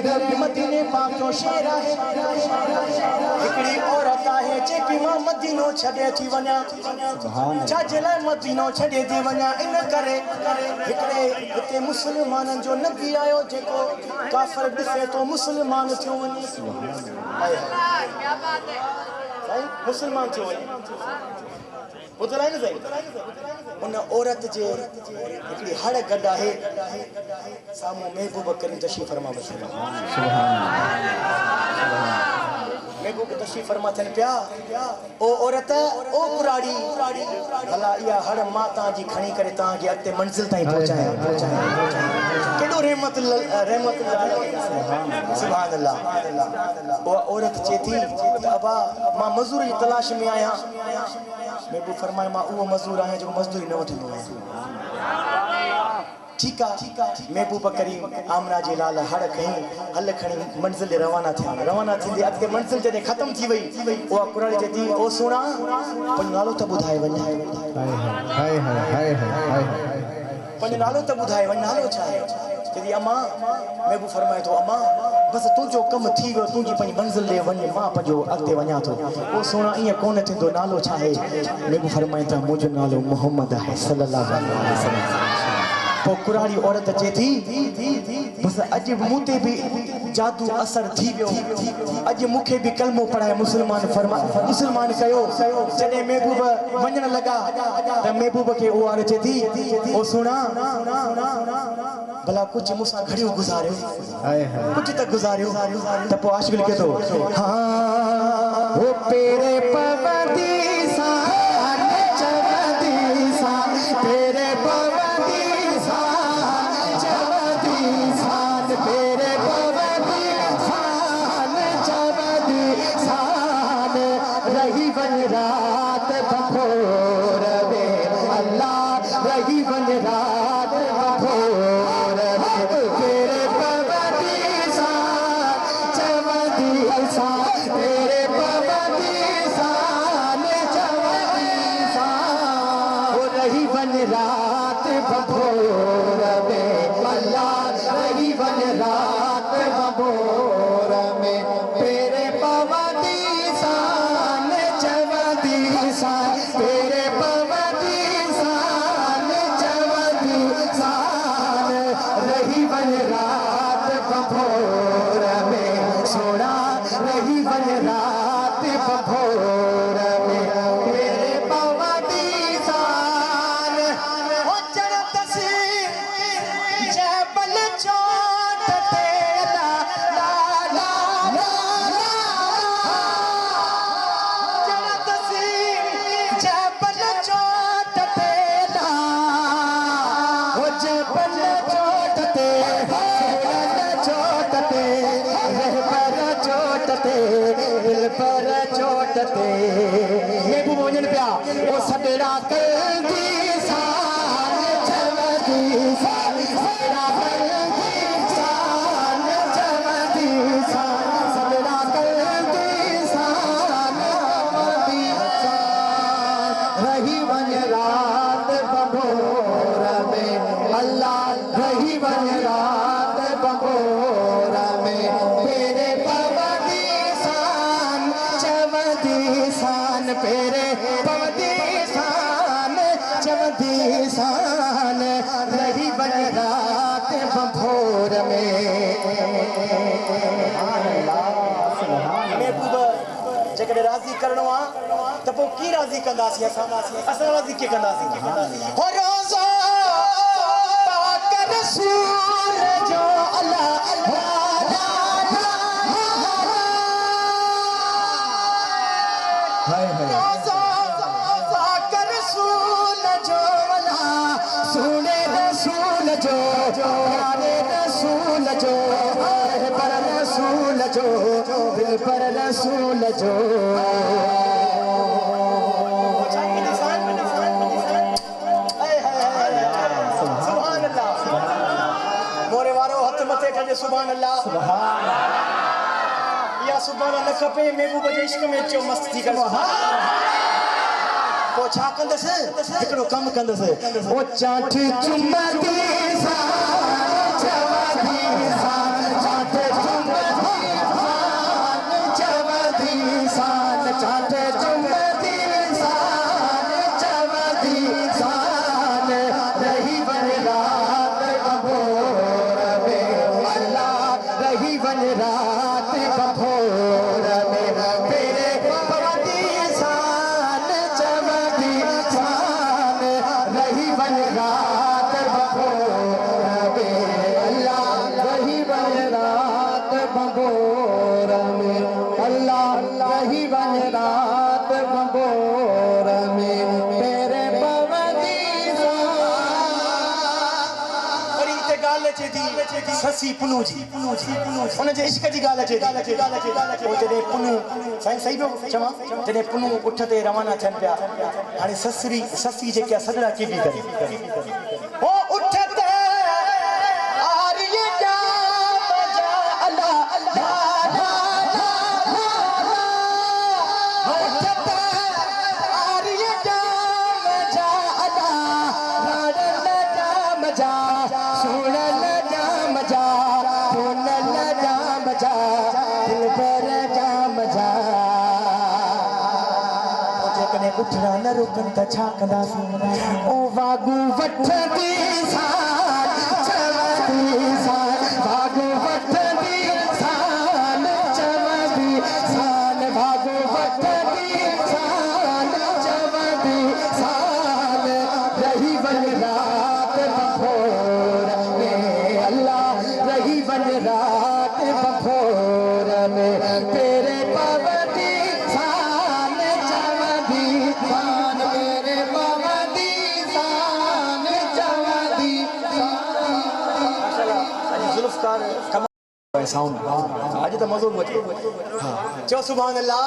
नबी मदीने पाक जो शेर है हिकड़ी औरत है जेकी मां मदीनो छड़े थी वना छा जला मदीनो छड़े थी वना इन करे हिकड़े इते मुसलमानन जो नबी आयो जेको काफिर दिसे तो मुसलमान थियो वनी क्या बात है भाई मुसलमान थियो वनी बुधलाई न सही उन औरत जे हिकड़ी हड़ गड्डा है सामो महबूब करीम तशरीफ फरमा सुभान महबूब तशरीफ फरमा थन प्या ओ औरत ओ कुराड़ी भला या हड़ माता जी खणी करे ता के अते मंजिल ताई पहुंचाए केडो रहमत सुभान अल्लाह ओ औरत चेथी अबा मां मजदूर की तलाश में आया महबूब फरमाए मां वो मजदूर आया जो मजदूरी न वठंदो है ठीक है महबूब करीम आमना जे लाल हड़ कहीं हल खणी मंजिल रवाना थी अॻिते मंजिल जॾहिं ख़त्म थी वई उहा कुराड़ी जे थी ओ सुणा पंहिंजो नालो त ॿुधाए वञ पंहिंजो नालो त ॿुधाए वञ नालो छा आहे चई अम्मा महबूब फरमाए थो अम्मा बस तुंहिंजो कमु थी वियो तुंहिंजी पंहिंजी मंजिल ॾे वञ मां पंहिंजो अॻिते वञा थो पोइ सुहिणा ईअं कोन थींदो नालो छा आहे महबूब फरमाए था मुंहिंजो नालो मोहम्मद आहे सल्लल्लाहु अलैहि वसल्लम पोइ कुराड़ी औरत चए थी बस अॼु मूं ते बि जादू असर थी वियो अॼु मूंखे बि कलमो पढ़ाए मुसलमान कयो जॾहिं महबूब वञण लॻा त महबूब खे उहा चए थी ओ सुहिणा भला कुछ मुसा घड़ियो गुजारियो कुछ तक गुजारियो त पोइ आशिक़ लिखे थो हाँ वो पेरे पवंदी सान चवंदी सान पेरे पवंदी सान चवंदी सान पेरे पवंदी सान चवंदी सान रही वन रात बपोर में अल्लाह रही वन रात बपोर तेरे पवंदी सान चवंदी सान तेरे पवंदी सान चवंदी सान वो रही वन रात बपोर में अल्लाह रही वन रात बपोर में तेरे पवंदी सान चवंदी सान तेरे पवंदी सान चवंदी सान रही वन रात बपोर में सोना रही वन रात बपोर में तेरे पवंदी सान हो चढ़त सी जबल चोट तेरा ला ला ला चढ़त सी जबल चोट तेरा हो जबल चोट तेरा चोट तेरा पर चोट तेरा दिल पर चोट तेरा महबूब वञनि पिया ओ सॾड़ा कल्दी सान चवंदी सान सॾड़ा कल्दी सान चवंदी सान सॾड़ा कल्दी सान चवंदी सान रही वञ रात बपोर में अल्लाह रही वञ रात बपोर में तेरे पवंदी सान चवंदी सान पेरे पवंदी सान चवंदी सान रही वञ रात बपोर में महबूब जेकॾहिं राज़ी करणो आहे त पोइ कीअं राज़ी कंदासीं असां राज़ी कीअं कंदासीं हो रोज़ो पाक रसूल जो अल्लाह रसूल जो अल्लाह सुने रसूल जो प्यारे रसूल जो पर रसूल जो दिल पर रसूल जो सुभान अल्लाह मोरे वारो हथ मथे कजे सुभान अल्लाह या सुभान अल्लाह खपे महबूब जे इश्क में चो मस्त थी कर पो छा कंदस हिकड़ो कम कंदस ओ चाठ चुम्मा दी सा चवा दी सा चाठ वन रात बभोर में तेरे पवती शान चमकी शान रही वन रात बभोर में अल्लाह रही वन रात बभोर में अल्लाह रही वन रात बभोर में तेरे पवती वरी हिते ॻाल्हि अचे थी ससी पुनू जी उनजे इश्क जी ॻाल्हि अचे थी पोइ जॾहिं पुनू साईं सही पियो चवां जॾहिं पुनू उठ ते रवाना थियनि पिया हाणे ससी जेके आहे सॼड़ा केॾी करे ओ उठ ते आर्य जा मजा अला ला ला ला ला उठ ते आर्य जा मजा अला लाड़ जा मजा सुन जा मजा सुन जा मजा दिल पर जा मजा जेकॾहिं उठड़ा न रोकनि त छा कंदासीं ओ वागू वठंदी साल चवंदी साल वागू वठंदी साल चवंदी साल वागू वठंदी साल चवंदी साल रही वन रात बभोर में अल्लाह रही वन रात बभोर में तेरे पवती शान चवंदी शान मेरे पवती शान चवंदी शान जुल्फकार साउंड अॼु त मज़ो बि अचे चओ सुभान अल्लाह।